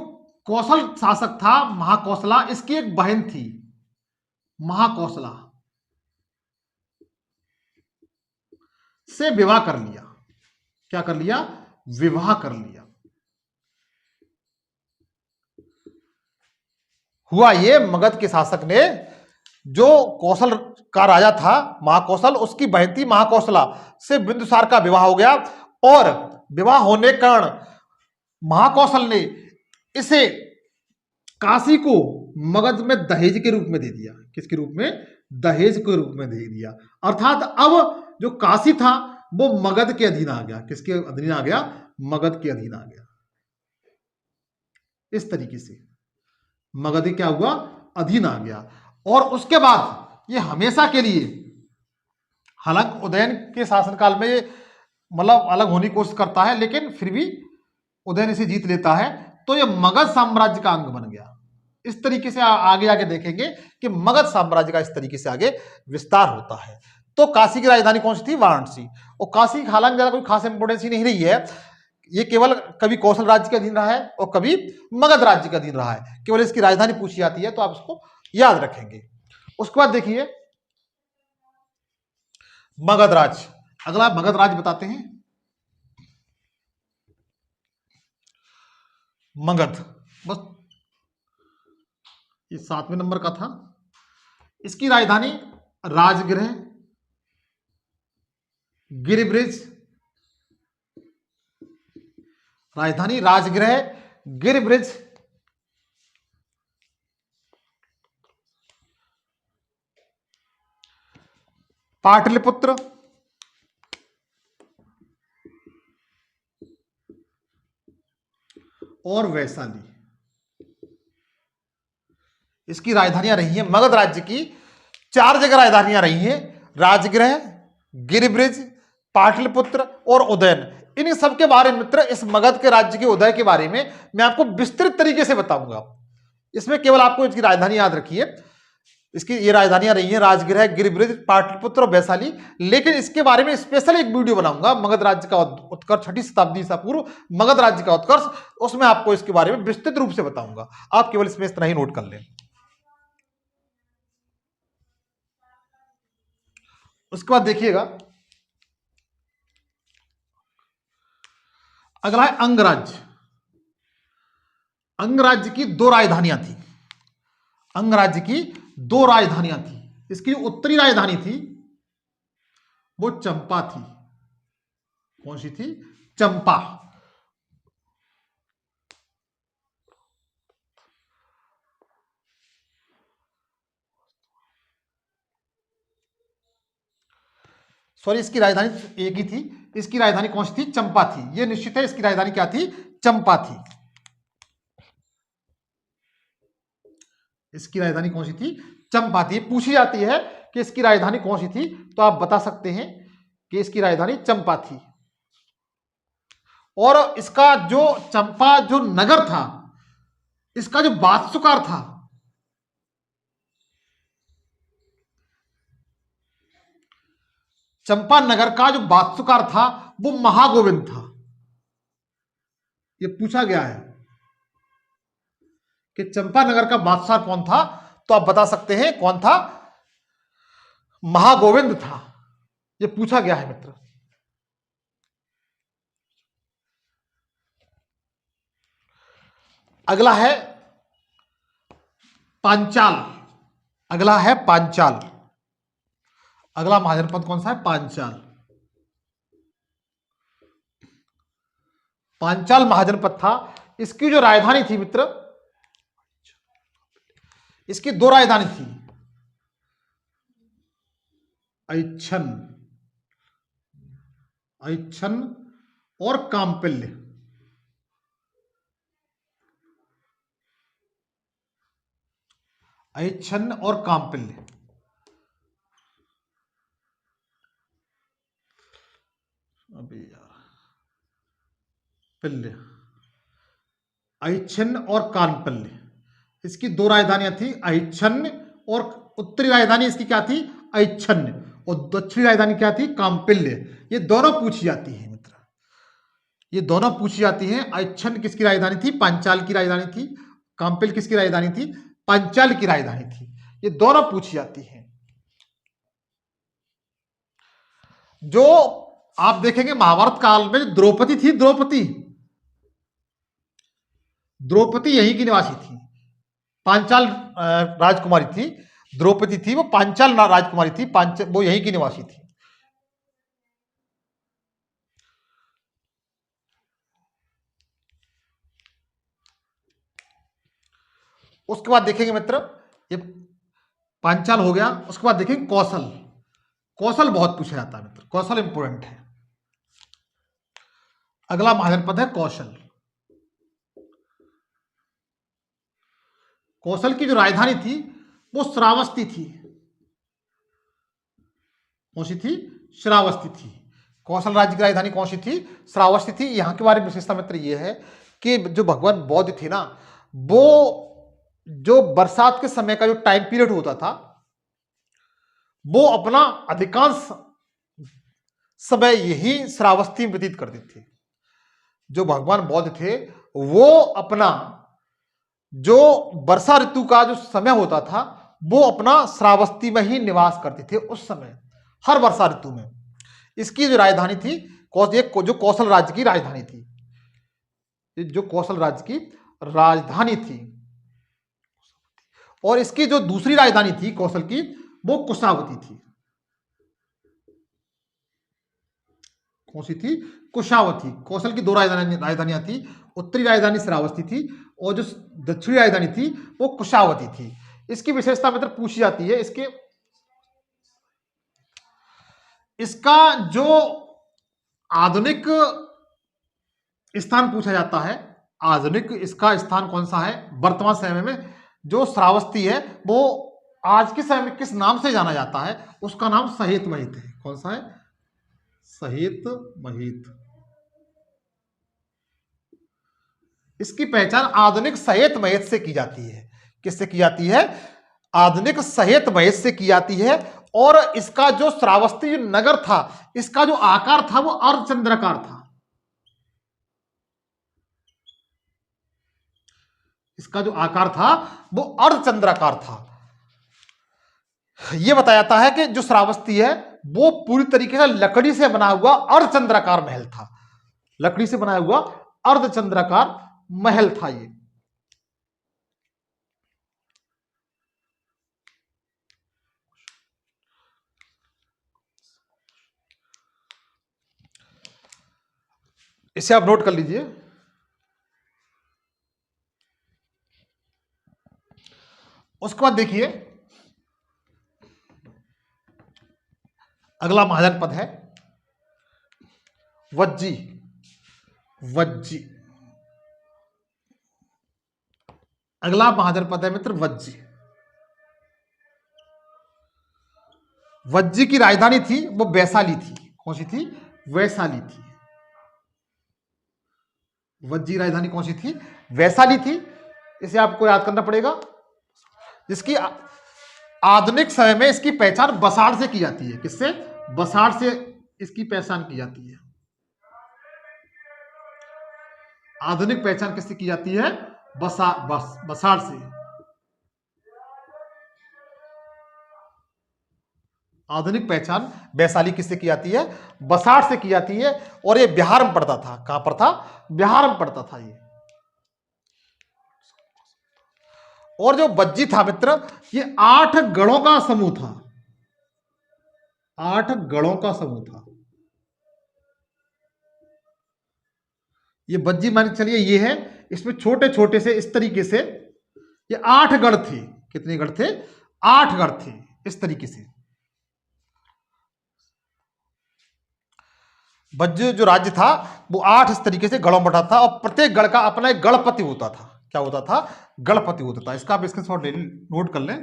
कौशल शासक था महाकौशला, इसकी एक बहन थी महाकौशला, से विवाह कर लिया। क्या कर लिया? विवाह कर लिया। हुआ ये, मगध के शासक ने जो कौशल का राजा था महाकौशल, उसकी बहन थी महाकौशला से बिंदुसार का विवाह हो गया। और विवाह होने के कारण महाकौशल ने इसे काशी को मगध में दहेज के रूप में दे दिया। किसके रूप में? दहेज के रूप में दे दिया। अर्थात अब जो काशी था वो मगध के अधीन आ गया। किसके अधीन आ गया? मगध के अधीन आ गया। इस तरीके से मगध क्या हुआ? अधीन आ गया। और उसके बाद ये हमेशा के लिए, हालांकि उदयन के शासनकाल में मतलब अलग होने की कोशिश करता है, लेकिन फिर भी उदयन इसे जीत लेता है, तो ये मगध साम्राज्य का अंग बन गया। इस तरीके से आगे आगे देखेंगे कि मगध साम्राज्य का इस तरीके से आगे विस्तार होता है। तो काशी की राजधानी कौन सी थी? वाराणसी। और काशी हालांकि ज्यादा कोई खास इंपोर्टेंस नहीं रही है, ये केवल कभी कौशल राज्य के अधीन रहा है और कभी मगध राज्य के अधीन रहा है। केवल इसकी राजधानी पूछी जाती है, तो आप इसको याद रखेंगे। उसके बाद देखिए मगध राज्य। अगला मगध राज्य बताते हैं। मगध बस ये 7वें नंबर का था। इसकी राजधानी राजगृह, गिरिब्रिज, राजधानी राजगृह, गिरिब्रिज, पाटलिपुत्र, और वैशाली। इसकी राजधानियां रही हैं मगध राज्य की। 4 जगह राजधानियां रही हैं: राजगृह, गिरिब्रिज, पाटलिपुत्र और उदयन। इन सब के बारे में मित्र, इस मगध के राज्य के उदय के बारे में मैं आपको विस्तृत तरीके से बताऊंगा। इसमें केवल आपको इसकी राजधानी याद रखिए। इसकी ये राजधानियां रही हैं राजगृह, गिरिब्रिज, पाटलिपुत्र और वैशाली। लेकिन इसके बारे में स्पेशल एक वीडियो बनाऊंगा, मगध राज्य का उत्कर्ष, 6ठी शताब्दी ईसा पूर्व मगध राज्य का उत्कर्ष। उसमें आपको इसके बारे में विस्तृत रूप से बताऊंगा। आप केवल इसमें इतना ही नोट कर लें। उसके बाद देखिएगा अगला है अंगराज्य। अंगराज्य की 2 राजधानियां थी। अंगराज्य की 2 राजधानियां थी। इसकी उत्तरी राजधानी थी वो चंपा थी। कौन सी थी? चंपा। सॉरी, इसकी राजधानी एक ही थी। इसकी राजधानी कौन सी थी? चंपा थी। यह निश्चित है, इसकी राजधानी क्या थी? चंपा थी। इसकी राजधानी कौन सी थी? चंपा थी। पूछी जाती है कि इसकी राजधानी कौन सी थी, तो आप बता सकते हैं कि इसकी राजधानी चंपा थी। और इसका जो चंपा जो नगर था, इसका जो वास्तुकार था, चंपा नगर का जो वास्तुकार था वो महागोविंद था। ये पूछा गया है कि चंपा नगर का बादशाह कौन था, तो आप बता सकते हैं कौन था? महागोविंद था। ये पूछा गया है मित्र। अगला है पांचाल। अगला है पांचाल। अगला महाजनपद कौन सा है? पांचाल। पांचाल महाजनपद था। इसकी जो राजधानी थी मित्र, इसकी 2 राजधानी थी, ऐच्छन, ऐच्छन और कांपिल्य। ऐच्छन्न और कामपिल्य। अभी यार, पिल्य, ऐच्छन्न और कानपिल्य, इसकी दो राजधानियां थी, ऐच्छन्न और उत्तरी राजधानी इसकी क्या थी, ऐच्छन्न, और दक्षिणी राजधानी क्या थी, कामपिल्य। ये दोनों पूछी जाती है मित्र, ये दोनों पूछी जाती हैं। ऐच्छन्न किसकी राजधानी थी, पांचाल की राजधानी थी। कामपिल्य किसकी राजधानी थी, पांचाल की राजधानी थी। ये दोनों पूछी जाती हैं। जो आप देखेंगे महाभारत काल में द्रौपदी थी, द्रौपदी यहीं की निवासी थी, पांचाल राजकुमारी थी। द्रौपदी थी वो पांचाल राजकुमारी थी, वो यहीं की निवासी थी। उसके बाद देखेंगे मित्र, ये पांचाल हो गया। उसके बाद देखेंगे कौशल। कौशल बहुत पूछा जाता है मित्र, कौशल इंपोर्टेंट है। अगला महाजनपद है कौशल। कौशल की जो राजधानी थी वो श्रावस्ती थी। कौन सी थी, श्रावस्ती थी। कौशल राज्य की राजधानी कौन सी थी, श्रावस्ती थी। यहां के बारे में विशेषता मित्र ये है कि जो भगवान बौद्ध थे ना, वो जो बरसात के समय का जो टाइम पीरियड होता था, वो अपना अधिकांश समय यही श्रावस्ती में व्यतीत करते थे। जो भगवान बौद्ध थे वो अपना जो वर्षा ऋतु का जो समय होता था वो अपना श्रावस्ती में ही निवास करते थे उस समय, हर वर्षा ऋतु में। इसकी जो राजधानी थी, जो कौशल राज्य की राजधानी थी, जो कौशल राज्य की राजधानी थी। और इसकी जो दूसरी राजधानी थी कौशल की, वो कुशावती थी। कौन सी थी, कुशावती। कौशल की दो राजधानियां थी, उत्तरी राजधानी श्रावस्ती थी और जो दक्षिणी राजधानी थी वो कुशावती थी। इसकी विशेषता मतलब पूछी जाती है। इसका जो आधुनिक स्थान पूछा जाता है, आधुनिक इसका स्थान कौन सा है वर्तमान समय में, जो श्रावस्ती है वो आज के समय में किस नाम से जाना जाता है, उसका नाम सहेत महित है। कौन सा है, सहेत महित। इसकी पहचान आधुनिक सहेत महित से की जाती है। किससे की जाती है, आधुनिक सहेत महित से की जाती है। और इसका जो श्रावस्ती नगर था, इसका जो आकार था वो अर्धचंद्राकार था। इसका जो आकार था वो अर्धचंद्राकार था। यह बताया जाता है कि जो श्रावस्ती है वो पूरी तरीके से लकड़ी से बना हुआ अर्धचंद्राकार महल था। लकड़ी से बनाया हुआ अर्धचंद्राकार महल था ये। इसे आप नोट कर लीजिए। उसके बाद देखिए अगला महाजनपद है वज्जी। वज्जी अगला महाजनपद है मित्र वज्जी। वज्जी की राजधानी थी वो वैशाली थी। कौन सी थी, वैशाली थी। वज्जी राजधानी कौन सी थी, वैशाली थी। इसे आपको याद करना पड़ेगा। जिसकी आधुनिक समय में इसकी पहचान बसाड़ से की जाती है। किससे, बसाड़ से इसकी पहचान की जाती है। आधुनिक पहचान किससे की जाती है, बसाड़ से। आधुनिक पहचान वैशाली किससे की जाती है, बसाड़ से की जाती है। और ये बिहार में पड़ता था। कहां पर था, बिहार में पड़ता था ये। और जो वज्जी था मित्र, ये 8 गढ़ों का समूह था। 8 गढ़ों का समूह था ये वज्जी। मान के चलिए ये है, इसमें छोटे छोटे से इस तरीके से ये 8 गढ़ थे। कितने गढ़ थे, 8 गढ़ थे इस तरीके से। वज्ज जो राज्य था वो 8 इस तरीके से गढ़ों में बटा था। और प्रत्येक गढ़ का अपना एक गढ़पति होता था। क्या होता था, गणपति होता था। इसका आप स्क्रीनशॉट ले नोट कर लें,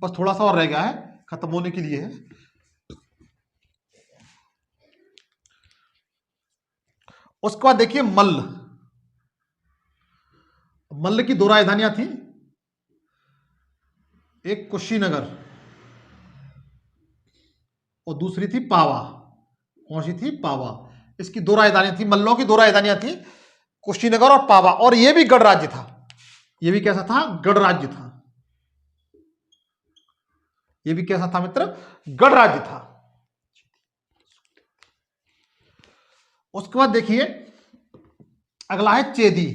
बस थोड़ा सा और रह गया है, खत्म होने के लिए है। उसके बाद देखिए मल्ल। मल्ल की 2 राजधानियां थी, एक कुशीनगर और दूसरी थी पावा। कौन सी थी, पावा। इसकी 2 राजधानियां थी, मल्लों की 2 राजधानियां थी, कुशीनगर और पावा। और यह भी गढ़ राज्य था, यह भी कैसा था, गढ़ राज्य था। यह भी कैसा था मित्र, गढ़ राज्य था। उसके बाद देखिए अगला है चेदी।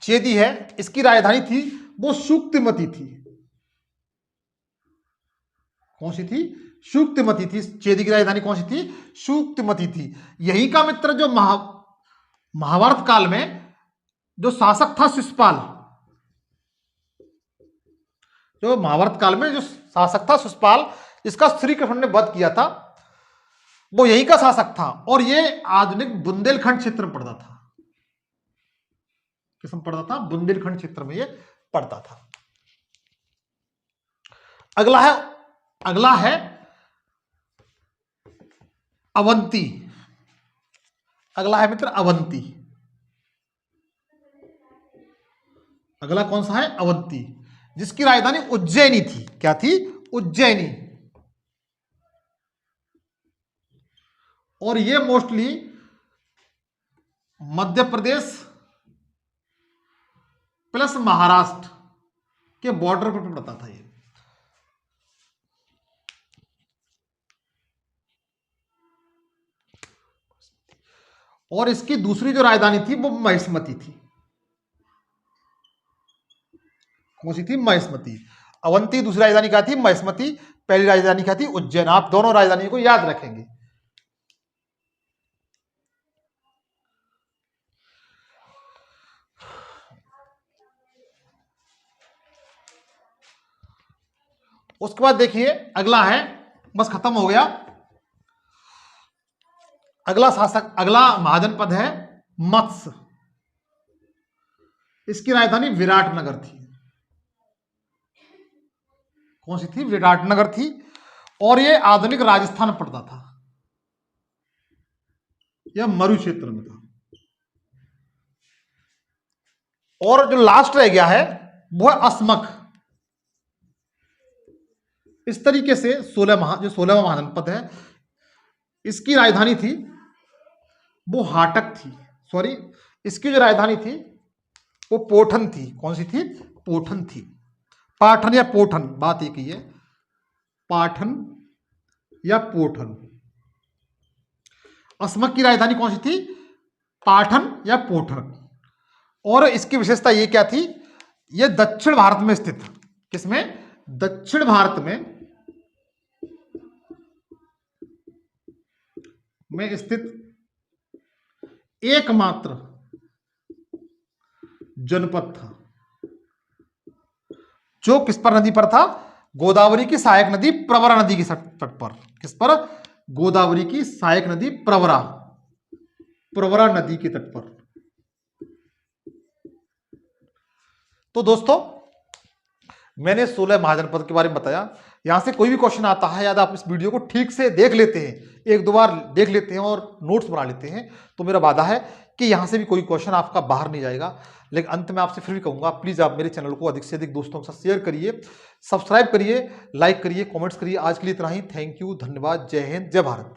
चेदी है, इसकी राजधानी थी वो शुक्तिमती थी। कौन सी थी, शुक्तिमती थी। चेदी की राजधानी कौन सी थी, शुक्तिमती थी। यही का मित्र जो महाभारत काल में जो शासक था शिशुपाल, जो महाभारत काल में जो शासक था शिशुपाल, जिसका श्री कृष्ण ने वध किया था, वो यही का शासक था। और ये आधुनिक बुंदेलखंड क्षेत्र में पड़ता था। किसमें पड़ता था, बुंदेलखंड क्षेत्र में ये पड़ता था। अगला है अवंती। अगला है मित्र अवंती। अगला कौन सा है, अवंती, जिसकी राजधानी उज्जैनी थी। क्या थी, उज्जैनी। और ये मोस्टली मध्य प्रदेश प्लस महाराष्ट्र के बॉर्डर पर पड़ता था ये। और इसकी दूसरी जो राजधानी थी वो महिष्मती थी। कौन सी थी, महिष्मती। अवंती दूसरी राजधानी क्या थी, महिष्मती। पहली राजधानी क्या थी, उज्जैन। आप दोनों राजधानी को याद रखेंगे। उसके बाद देखिए अगला है, बस खत्म हो गया। अगला शासक, अगला महाजनपद है मत्स्य। इसकी राजधानी विराटनगर थी। कौन सी थी, विराटनगर थी। और यह आधुनिक राजस्थान में पड़ता था, यह मरु क्षेत्र में था। और जो लास्ट रह गया है वो है अस्मक। इस तरीके से जो 16वां महाजनपद है, इसकी राजधानी थी वो हाटक थी। सॉरी, इसकी जो राजधानी थी वो पोठन थी। कौन सी थी, पोठन थी। पाठन या पोठन, बात एक ही है, पाठन या पोठन। अस्मक की राजधानी कौन सी थी, पाठन या पोठन। और इसकी विशेषता ये क्या थी, ये दक्षिण भारत में स्थित, किसमें, दक्षिण भारत में स्थित एकमात्र जनपद था जो किस पर नदी पर था, गोदावरी की सहायक नदी प्रवरा नदी के तट पर। किस पर, गोदावरी की सहायक नदी प्रवरा नदी के तट पर। तो दोस्तों मैंने 16 महाजनपद के बारे में बताया। यहां से कोई भी क्वेश्चन आता है, यदि आप इस वीडियो को ठीक से देख लेते हैं, 1-2 बार देख लेते हैं और नोट्स बना लेते हैं, तो मेरा वादा है कि यहां से भी कोई क्वेश्चन आपका बाहर नहीं जाएगा। लेकिन अंत में आपसे फिर भी कहूंगा, प्लीज आप मेरे चैनल को अधिक से अधिक दोस्तों के साथ शेयर करिए, सब्सक्राइब करिए, लाइक करिए, कमेंट्स करिए। आज के लिए इतना ही। थैंक यू, धन्यवाद, जय हिंद, जय भारत।